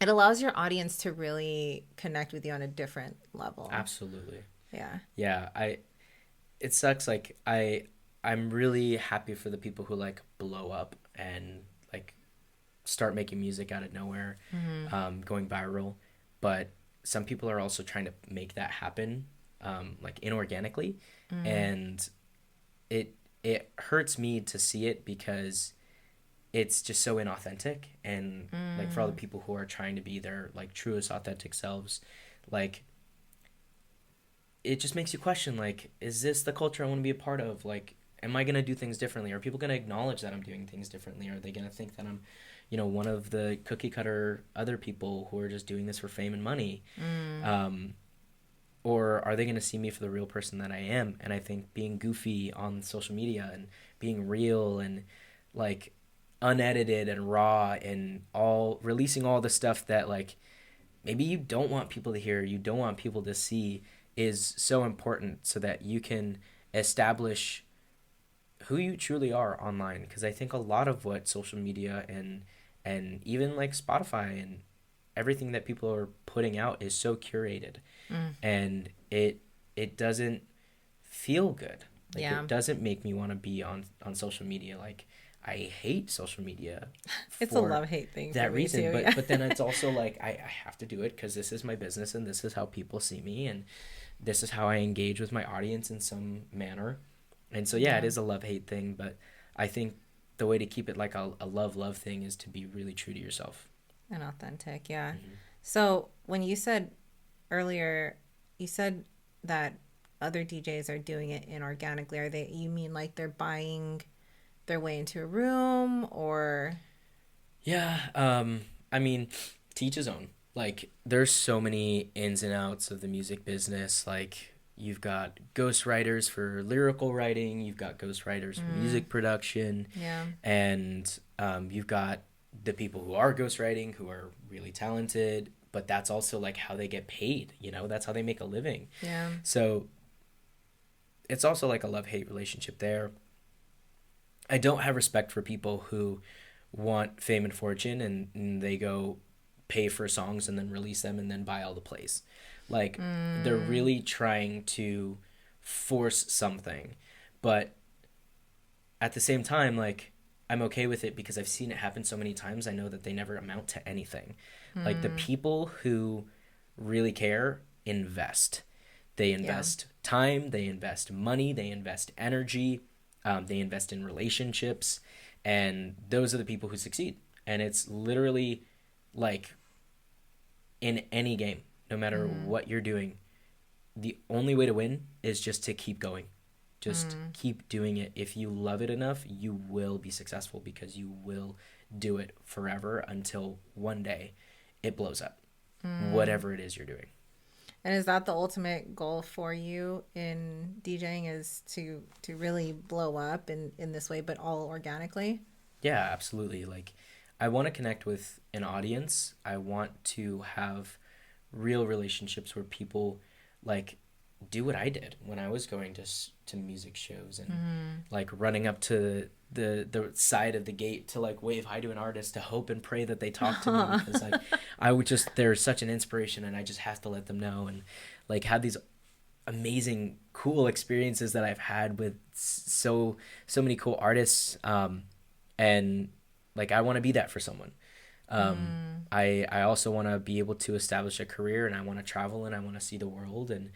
it allows your audience to really connect with you on a different level. Absolutely. Yeah. It sucks. Like, I'm really happy for the people who like blow up and like start making music out of nowhere, going viral. But some people are also trying to make that happen, like inorganically. And it hurts me to see it, because it's just so inauthentic. And like, for all the people who are trying to be their like truest authentic selves, like, it just makes you question, like, is this the culture I want to be a part of? Like, am I going to do things differently? Are people going to acknowledge that I'm doing things differently? Are they going to think that I'm, you know, one of the cookie cutter other people who are just doing this for fame and money? or are they going to see me for the real person that I am? And I think being goofy on social media and being real and like unedited and raw and all releasing all the stuff that like maybe you don't want people to hear, you don't want people to see, is so important so that you can establish who you truly are online. Because I think a lot of what social media and even like Spotify and everything that people are putting out is so curated, and it doesn't feel good. Like Yeah. it doesn't make me want to be on social media. Like I hate social media. It's a for love-hate thing that for me reason, too. but Yeah. but then it's also like I have to do it because this is my business and this is how people see me and this is how I engage with my audience in some manner. And so yeah, it is a love-hate thing, but I think the way to keep it like a love thing is to be really true to yourself. And authentic, yeah. So when you said earlier, you said that other DJs are doing it inorganically. Are they, you mean like they're buying their way into a room or? Yeah, I mean, to each his own. Like, there's so many ins and outs of the music business. Like, you've got ghostwriters for lyrical writing, you've got ghostwriters for music production, Yeah. and you've got the people who are ghostwriting who are really talented, but that's also like how they get paid, you know? That's how they make a living. Yeah. So, it's also like a love-hate relationship there. I don't have respect for people who want fame and fortune and they go pay for songs and then release them and then buy all the plays. Like they're really trying to force something. But at the same time, like I'm okay with it because I've seen it happen so many times. I know that they never amount to anything. Like the people who really care invest. They invest time, they invest money, they invest energy, they invest in relationships, and those are the people who succeed. And it's literally like in any game, no matter what you're doing, the only way to win is just to keep going. Just keep doing it. If you love it enough, you will be successful because you will do it forever until one day it blows up, whatever it is you're doing. And is that the ultimate goal for you in DJing, is to really blow up in this way, but all organically? Yeah, absolutely. Like, I want to connect with an audience. I want to have real relationships where people like do what I did when I was going to music shows and like running up to the side of the gate to like wave hi to an artist to hope and pray that they talk to me because like I would just, they're such an inspiration and I just have to let them know and like have these amazing cool experiences that I've had with so many cool artists, and like I want to be that for someone. I also want to be able to establish a career and I want to travel and I want to see the world and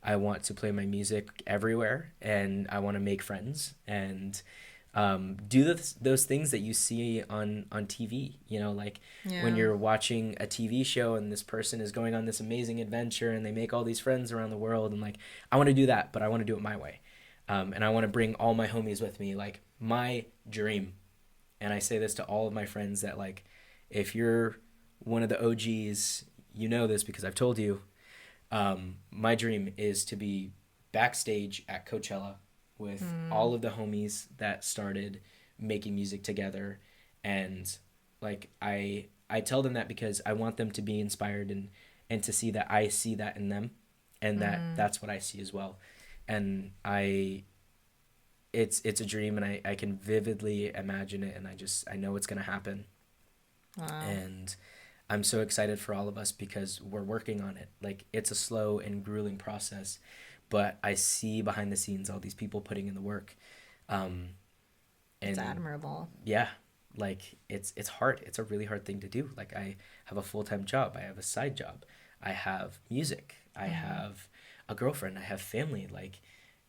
I want to play my music everywhere and I want to make friends and do those things that you see on TV, you know, like when you're watching a TV show and this person is going on this amazing adventure and they make all these friends around the world and like I want to do that, but I want to do it my way. And I want to bring all my homies with me, like my dream. And I say this to all of my friends that like, if you're one of the OGs, you know this because I've told you, my dream is to be backstage at Coachella with all of the homies that started making music together. And like, I tell them that because I want them to be inspired and to see that I see that in them and that's what I see as well. And it's a dream and I can vividly imagine it and I know it's going to happen. Wow. And I'm so excited for all of us because we're working on it. Like it's a slow and grueling process, but I see behind the scenes all these people putting in the work. And it's admirable. Yeah. Like it's hard. It's a really hard thing to do. Like I have a full-time job. I have a side job. I have music. I have a girlfriend. I have family. Like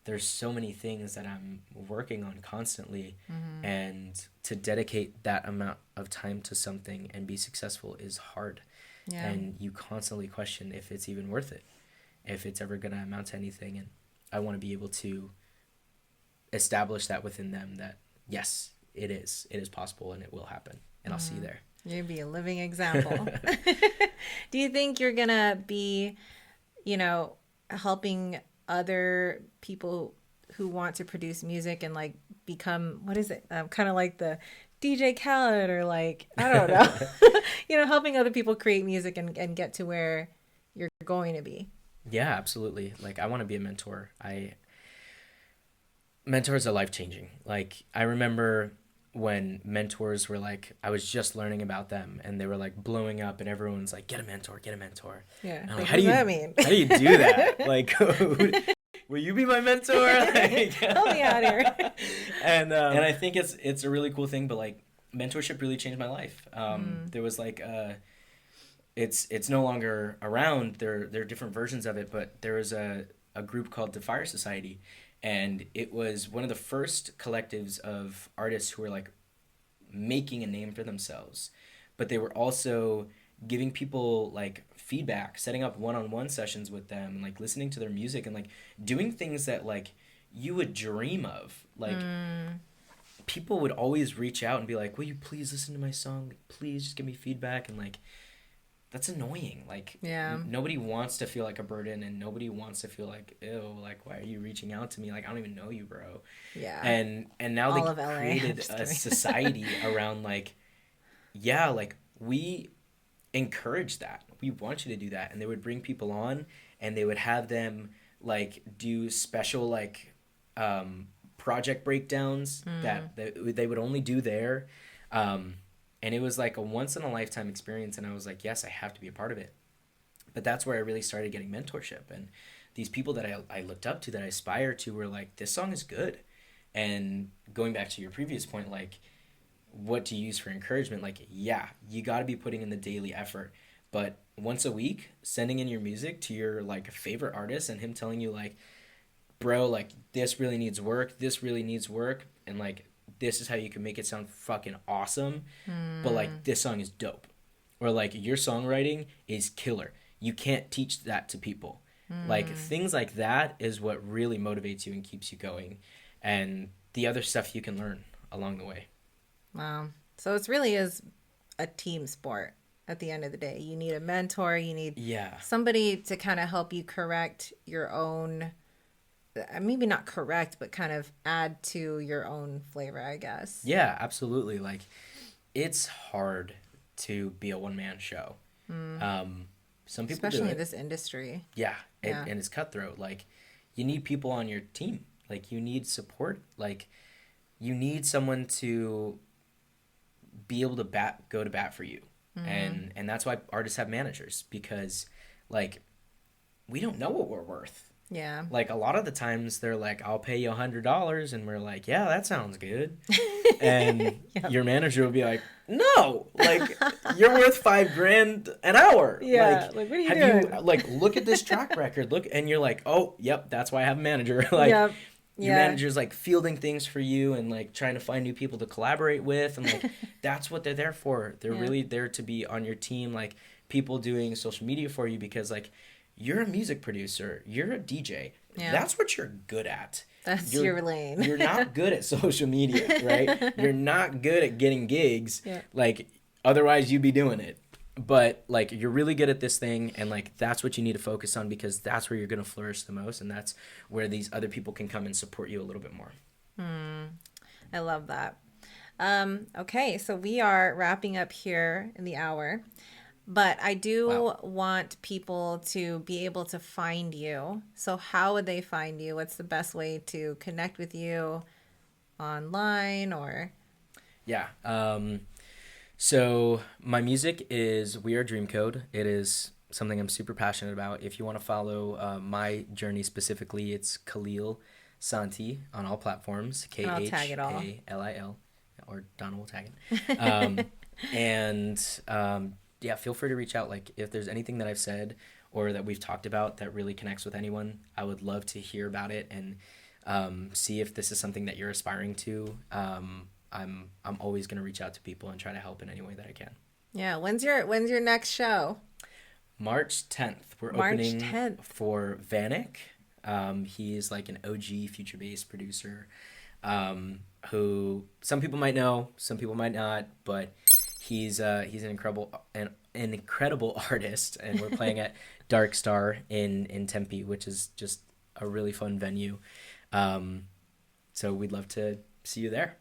there's so many things that I'm working on constantly, and to dedicate that amount of time to something and be successful is hard. Yeah. And you constantly question if it's even worth it, if it's ever going to amount to anything. And I want to be able to establish that within them that yes, it is possible and it will happen. And I'll see you there. You'd be a living example. Do you think you're going to be, helping other people who want to produce music and like become, what is it? Kind of like the DJ Khaled, or like, I don't know, helping other people create music and get to where you're going to be. Yeah, absolutely. Like, I want to be a mentor. Mentors are life-changing. Like, I remember when mentors were like, I was just learning about them and they were like blowing up and everyone's like, get a mentor, get a mentor. Yeah. And I'm Like, like, what does that mean? How do you do that? Like, will you be my mentor? Like, help me out here. And I think it's a really cool thing, but like, mentorship really changed my life. There was like, it's no longer around. There are different versions of it, but there was a group called the Fire Society. And it was one of the first collectives of artists who were like making a name for themselves. But they were also giving people like feedback, setting up one-on-one sessions with them, and like listening to their music and like doing things that like you would dream of. Like people would always reach out and be like, will you please listen to my song? Like, please just give me feedback. And like, that's annoying. Like, nobody wants to feel like a burden, and nobody wants to feel like, ew, like, why are you reaching out to me? Like, I don't even know you, bro. Yeah. And now All they of LA. created a society around like, yeah, like, we encourage that. We want you to do that. And they would bring people on and they would have them like do special like project breakdowns that they would only do there. And it was like a once-in-a-lifetime experience, and I was like, yes, I have to be a part of it. But that's where I really started getting mentorship. And these people that I looked up to, that I aspired to, were like, this song is good. And going back to your previous point, like, what to use for encouragement, like, yeah, you got to be putting in the daily effort. But once a week, sending in your music to your, like, favorite artist and him telling you, like, bro, like, this really needs work, and, like, this is how you can make it sound fucking awesome, but like this song is dope, or like your songwriting is killer. You can't teach that to people. Like things like that is what really motivates you and keeps you going, and the other stuff you can learn along the way. Wow. So it really is a team sport at the end of the day. You need a mentor, you need somebody to kind of help you correct your own, maybe not correct, but kind of add to your own flavor, I guess. Yeah, absolutely. Like, it's hard to be a one-man show. Some people especially do in this industry. Yeah, and it's cutthroat. Like, you need people on your team. Like, you need support. Like, you need someone to be able to go to bat for you. And that's why artists have managers, because, like, we don't know what we're worth. Yeah. Like, a lot of the times they're like, I'll pay you $100, and we're like, yeah, that sounds good. And your manager will be like, no, like, you're worth $5,000 an hour. Yeah. Like, what are you doing? Like, look at this track record. Look, and you're like, oh, yep, that's why I have a manager. Like, your manager's like fielding things for you and like trying to find new people to collaborate with, and like that's what they're there for. They're really there to be on your team, like people doing social media for you, because like, you're a music producer, you're a DJ. Yeah. That's what you're good at. That's your lane. You're not good at social media, right? You're not good at getting gigs. Yeah. Like, otherwise you'd be doing it. But like, you're really good at this thing, and like, that's what you need to focus on, because that's where you're going to flourish the most, and that's where these other people can come and support you a little bit more. I love that. Okay, so we are wrapping up here in the hour. But I do want people to be able to find you. So how would they find you? What's the best way to connect with you online or? Yeah. So my music is We Are DreamCode. It is something I'm super passionate about. If you want to follow my journey specifically, it's Khalil Santi on all platforms. Khalil, or Donna will tag it. Yeah, feel free to reach out. Like, if there's anything that I've said or that we've talked about that really connects with anyone, I would love to hear about it and see if this is something that you're aspiring to. I'm always going to reach out to people and try to help in any way that I can. Yeah. When's your next show? March 10th. We're opening for Vanek. He's like an OG future-based producer who some people might know, some people might not, but he's an incredible artist, and we're playing at Dark Star in Tempe, which is just a really fun venue. So we'd love to see you there.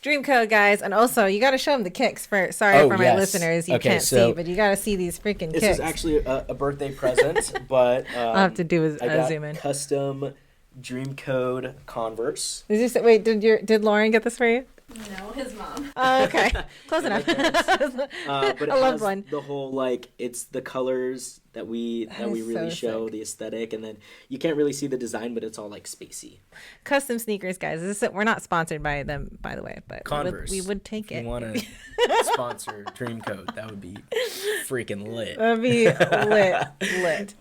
DreamCode, guys. And also, you got to show them the kicks first. Sorry for my listeners. You can't see, but you got to see these freaking kicks. This is actually a birthday present, but all I have to do is zoom in. Custom DreamCode Converse. Wait, did Lauren get this for you? No, his mom. Oh, okay. Close enough. But it I love has one. the whole, like, it's the colors that we really show, the aesthetic, and then you can't really see the design, but it's all, like, spacey. Custom sneakers, guys. We're not sponsored by them, by the way, but Converse. we would take it. If you want to sponsor DreamCode, that would be freaking lit. That would be lit.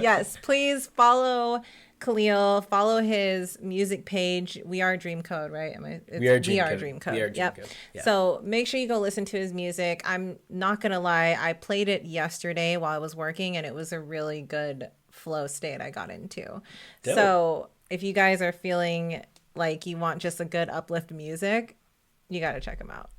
Yes, please follow Khalil, follow his music page. We are DreamCode, right? We are DreamCode. Yep. Yeah. So make sure you go listen to his music. I'm not gonna lie, I played it yesterday while I was working, and it was a really good flow state I got into. Dope. So if you guys are feeling like you want just a good uplift music, you got to check him out.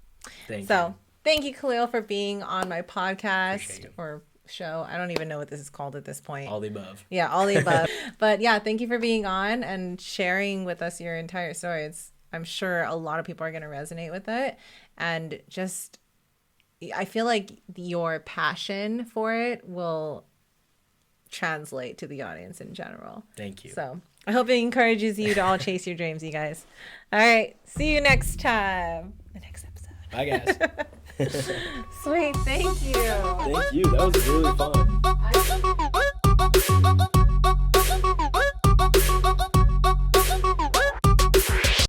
Thank you, Khalil, for being on my podcast or show. I don't even know what this is called at this point. All the above. Yeah, all the above. But yeah, thank you for being on and sharing with us your entire story. I'm sure a lot of people are going to resonate with it. And just, I feel like your passion for it will translate to the audience in general. Thank you. So I hope it encourages you to all chase your dreams, you guys. All right. See you next time. The next episode. Bye, guys. Sweet. Thank you. Thank you. That was really fun.